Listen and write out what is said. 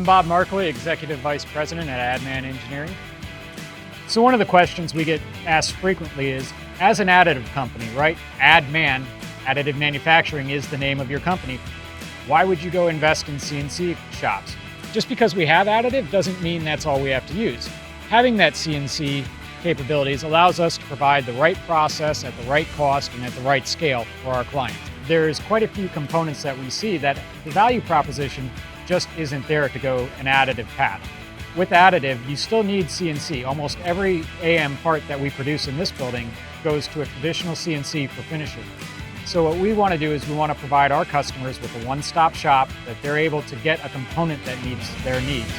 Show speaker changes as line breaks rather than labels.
I'm Bob Markley, Executive Vice President at ADDMAN Engineering. So one of the questions we get asked frequently is, as an additive company, right? ADDMAN, additive manufacturing, is the name of your company. Why would you go invest in CNC shops? Just because we have additive doesn't mean that's all we have to use. Having that CNC capabilities allows us to provide the right process at the right cost and at the right scale for our clients. There's quite a few components that we see that the value proposition just isn't there to go an additive path. With additive, you still need CNC. Almost every AM part that we produce in this building goes to a traditional CNC for finishing. So what we want to do is we want to provide our customers with a one-stop shop that they're able to get a component that meets their needs.